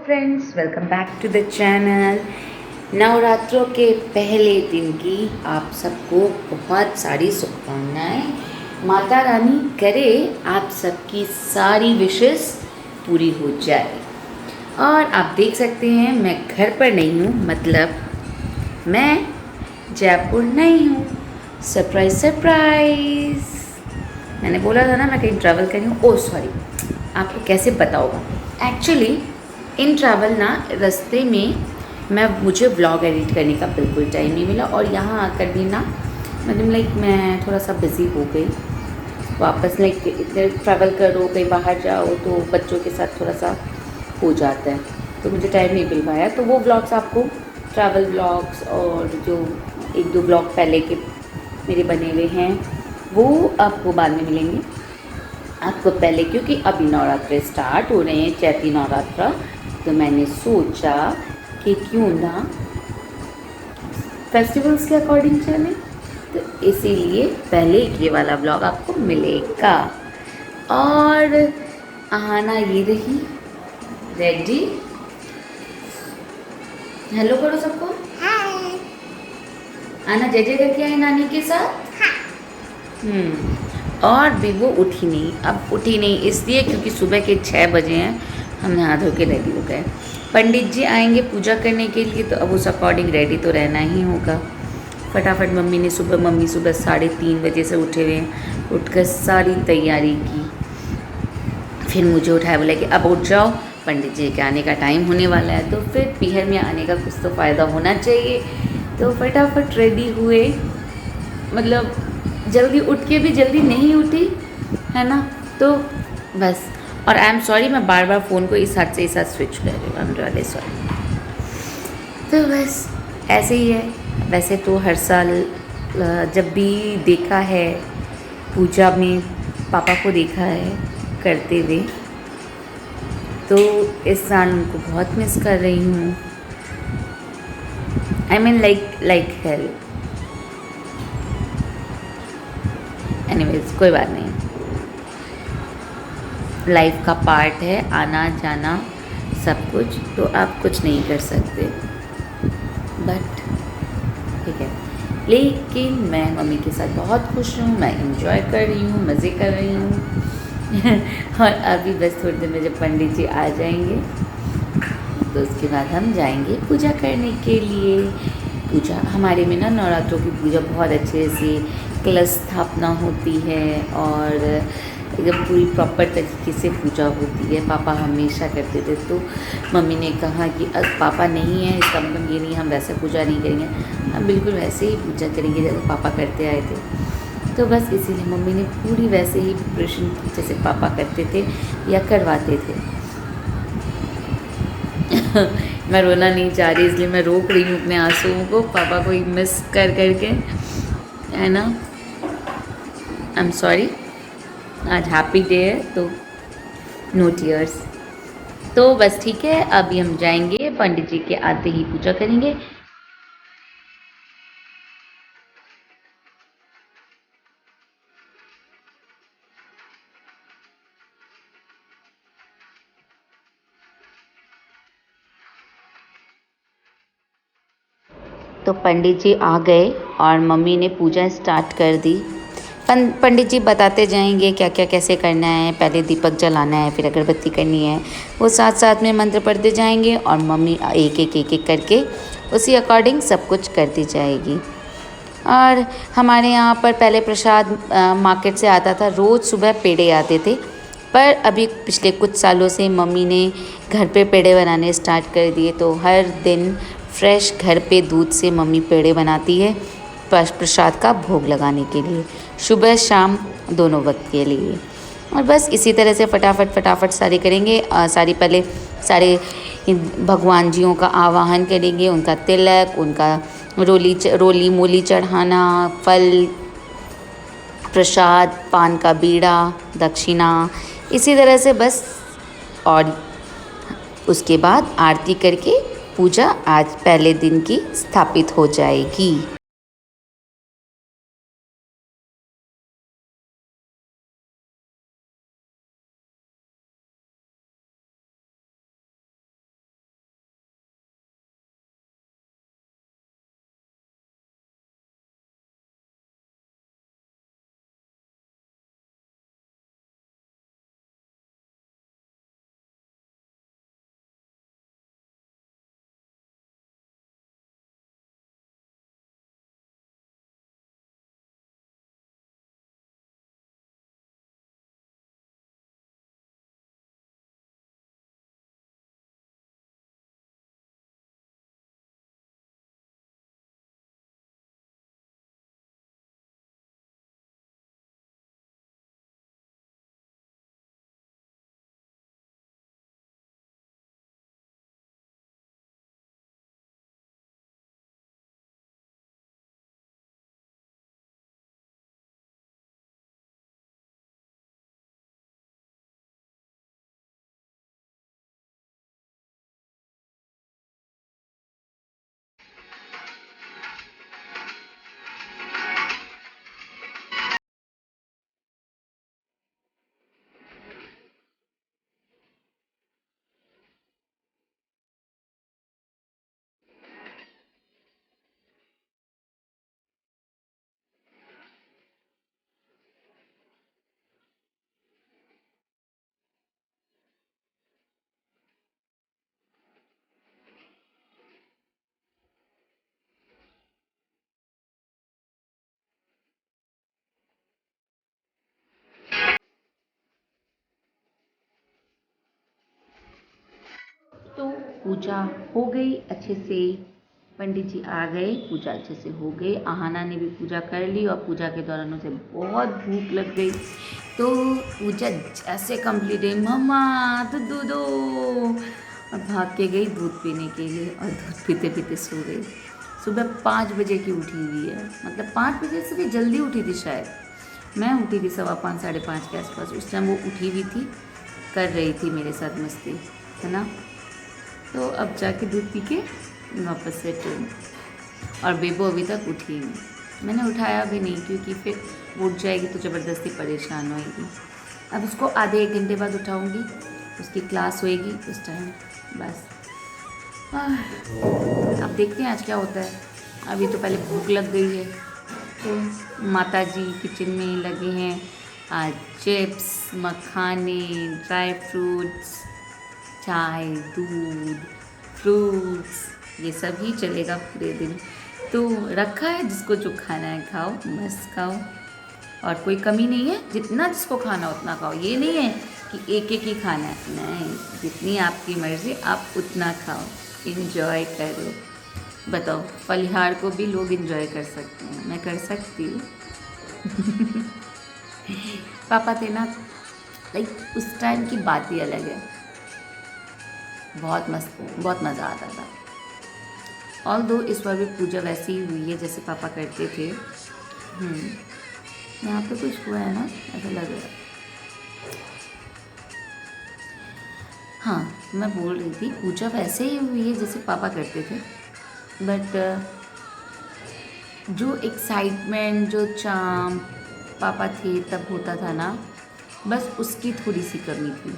Friends, welcome back to the channel. नवरात्रों के पहले दिन की आप सबको बहुत सारी शुभकामनाएं। माता रानी करे आप सबकी सारी विशेस पूरी हो जाए। और आप देख सकते हैं मैं घर पर नहीं हूँ, मतलब मैं जयपुर नहीं हूँ। सरप्राइज सरप्राइज, मैंने बोला था ना मैं कहीं ट्रैवल कर रही हूँ। ओह सॉरी, आपको कैसे बताऊँगा। एक्चुअली इन ट्रैवल ना रास्ते में मुझे व्लॉग एडिट करने का बिल्कुल टाइम नहीं मिला, और यहाँ आकर भी ना मतलब मैं थोड़ा सा बिज़ी हो गई। वापस इधर ट्रैवल करो, कहीं बाहर जाओ तो बच्चों के साथ थोड़ा सा हो जाता है, तो मुझे टाइम नहीं मिल पाया। तो वो व्लॉग्स आपको, ट्रैवल व्लॉग्स और जो एक दो व्लॉग पहले के मेरे बने हुए हैं वो आपको बाद में मिलेंगे। आपको पहले, क्योंकि अभी नवरात्रे स्टार्ट हो रहे हैं, चैती नवरात्रा, तो मैंने सोचा कि क्यों ना फेस्टिवल्स के अकॉर्डिंग चलें, तो इसीलिए पहले ये वाला ब्लॉग आपको मिलेगा। और आना ये रही रेडी। हेलो करो सबको। हाय। आना जय जय करके आए नानी के साथ। और भी वो उठी नहीं, अब उठी नहीं इसलिए क्योंकि सुबह के 6 बजे हैं, हम नहा धो के रेडी हो गए। पंडित जी आएंगे पूजा करने के लिए, तो अब उस अकॉर्डिंग रेडी तो रहना ही होगा। फटाफट मम्मी सुबह 3:30 बजे से उठे हुए हैं, उठकर सारी तैयारी की। फिर मुझे उठाया, बोला कि अब उठ जाओ, पंडित जी के आने का टाइम होने वाला है, तो फिर पीहर में आने का कुछ तो फ़ायदा होना चाहिए। तो फटाफट रेडी हुए, मतलब जल्दी उठ के भी जल्दी नहीं उठी है ना, तो बस। और आई एम सॉरी, मैं बार बार फ़ोन को इस हाथ से इस हाथ स्विच कर रही हूँ, आई एम रियली सॉरी। तो बस ऐसे ही है। वैसे तो हर साल जब भी देखा है पूजा में, पापा को देखा है करते हुए, तो इस साल उनको बहुत मिस कर रही हूँ। I mean like help. Anyways, कोई बात नहीं, लाइफ का पार्ट है आना जाना सब कुछ, तो आप कुछ नहीं कर सकते, बट ठीक है। लेकिन मैं मम्मी के साथ बहुत खुश हूँ, मैं इंजॉय कर रही हूँ, मज़े कर रही हूँ। और अभी बस थोड़ी देर में जब पंडित जी आ जाएंगे तो उसके बाद हम जाएंगे पूजा करने के लिए। पूजा हमारे में ना, नवरात्रों की पूजा बहुत अच्छे से कलश स्थापना होती है, और एकदम पूरी प्रॉपर तरीके से पूजा होती है। पापा हमेशा करते थे, तो मम्मी ने कहा कि अब पापा नहीं है इसका मतलब ये नहीं हम वैसे पूजा नहीं करेंगे, हम बिल्कुल वैसे ही पूजा करेंगे जैसे पापा करते आए थे। तो बस इसीलिए मम्मी ने पूरी वैसे ही प्रिपरेशन की जैसे पापा करते थे या करवाते थे। मैं रोना नहीं चाह रही, इसलिए मैं रोक रही हूँ अपने आंसुओं को, पापा को मिस कर करके, है ना। आई एम सॉरी, आज हैप्पी डे है तो नो टीयर्स। तो बस ठीक है, अभी हम जाएंगे, पंडित जी के आते ही पूजा करेंगे। तो पंडित जी आ गए और मम्मी ने पूजा स्टार्ट कर दी। पंडित जी बताते जाएंगे क्या क्या कैसे करना है, पहले दीपक जलाना है, फिर अगरबत्ती करनी है, वो साथ साथ में मंत्र पढ़ते जाएंगे, और मम्मी एक एक करके उसी अकॉर्डिंग सब कुछ करती जाएगी। और हमारे यहाँ पर पहले प्रसाद मार्केट से आता था, रोज़ सुबह पेड़े आते थे, पर अभी पिछले कुछ सालों से मम्मी ने घर पे पेड़े बनाने स्टार्ट कर दिए, तो हर दिन फ्रेश घर पे दूध से मम्मी पेड़े बनाती है प्रसाद का भोग लगाने के लिए, सुबह शाम दोनों वक्त के लिए। और बस इसी तरह से फटाफट सारे करेंगे। सारी पहले सारे भगवान जियों का आवाहन करेंगे, उनका तिलक, उनका रोली मूली चढ़ाना, फल प्रसाद, पान का बीड़ा, दक्षिणा, इसी तरह से बस। और उसके बाद आरती करके पूजा आज पहले दिन की स्थापित हो जाएगी। पूजा हो गई अच्छे से, पंडित जी आ गए, पूजा अच्छे से हो गई। आहाना ने भी पूजा कर ली और पूजा के दौरान उसे बहुत भूख लग गई, तो पूजा जैसे कंप्लीट हुई, मम्मा दूध दो, और भाग के गई दूध पीने के लिए और दूध पीते पीते सो गई। सुबह 5 बजे की उठी हुई है, मतलब 5 बजे से भी जल्दी उठी थी शायद, मैं उठी थी 5:15 5:30 के आसपास। उस टाइम वो उठी हुई थी, कर रही थी मेरे साथ मस्ती, है ना। तो अब जाके दूध पी के वापस से ट्रेन, और बेबो अभी तक उठी नहीं, मैंने उठाया भी नहीं क्योंकि फिर उठ जाएगी तो ज़बरदस्ती परेशान होएगी। अब उसको आधे 1 घंटे बाद उठाऊंगी, उसकी क्लास होएगी उस टाइम, बस। अब देखते हैं आज क्या होता है। अभी तो पहले भूख लग गई है, तो माता जी किचन में लगे हैं। आज चिप्स, मखाने, ड्राई फ्रूट्स, चाय, दूध, फ्रूट्स, ये सब ही चलेगा पूरे दिन। तो रखा है, जिसको जो खाना है खाओ, मस्त खाओ, और कोई कमी नहीं है, जितना जिसको खाना उतना खाओ। ये नहीं है कि एक एक ही खाना है, नहीं, जितनी आपकी मर्ज़ी आप उतना खाओ, इंजॉय करो। बताओ, फलिहार को भी लोग इंजॉय कर सकते हैं, मैं कर सकती हूँ। पापा थे ना, लाइक उस टाइम की बात ही अलग है, बहुत मस्त, बहुत मज़ा आता था। ऑल दो इस बार भी पूजा वैसी ही हुई है जैसे पापा करते थे। यहाँ पे कुछ हुआ है ना, ऐसा लग रहा है। हाँ, मैं बोल रही थी पूजा वैसे ही हुई है जैसे पापा करते थे, बट जो एक्साइटमेंट, जो चार्म पापा थे तब होता था ना, बस उसकी थोड़ी सी कमी थी,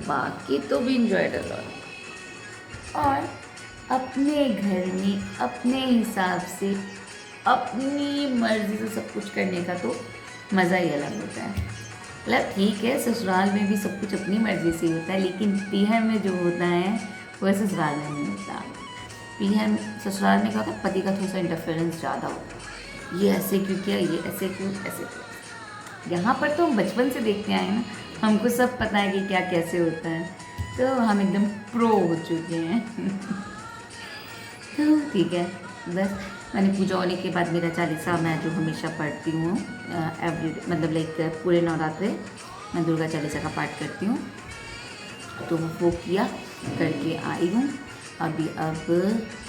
बाकी तो भी इंजॉय कर रहा। और अपने घर में अपने हिसाब से अपनी मर्ज़ी से सब कुछ करने का तो मज़ा ही अलग होता है। मतलब ठीक है, ससुराल में भी सब कुछ अपनी मर्ज़ी से होता है, लेकिन पीहर में जो होता है वह ससुराल में नहीं होता। पीहर ससुराल में क्या होता है, पति का थोड़ा सा इंटरफेरेंस ज़्यादा होता है, ये ऐसे क्यों किया, ये ऐसे क्यों, ऐसे क्यों। यहाँ पर तो हम बचपन से देखते आए ना, हमको सब पता है कि क्या कैसे होता है, तो हम एकदम प्रो हो चुके हैं। तो ठीक है, बस मैंने पूजा होने के बाद मेरा चालीसा मैं जो हमेशा पढ़ती हूँ एवरी, मतलब लाइक पूरे नवरात्रे मैं दुर्गा चालीसा का पाठ करती हूँ, तो वो किया, करके आई हूँ। अभी अब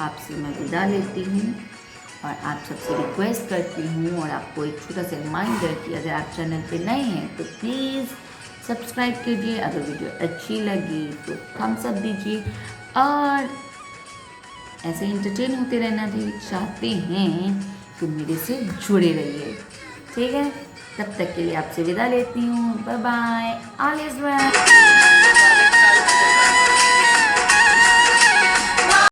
आपसे मैं विदा लेती हूँ और आप सबसे रिक्वेस्ट करती हूँ, और आपको एक छोटा सा रिमाइंडर कि अगर आप चैनल पे नए हैं तो प्लीज़ सब्सक्राइब कीजिए, अगर वीडियो अच्छी लगी तो थम्स अप दीजिए, और ऐसे इंटरटेन होते रहना भी चाहते हैं तो मेरे से जुड़े रहिए, ठीक है। तब तक के लिए आपसे विदा लेती हूँ, bye bye, all is well.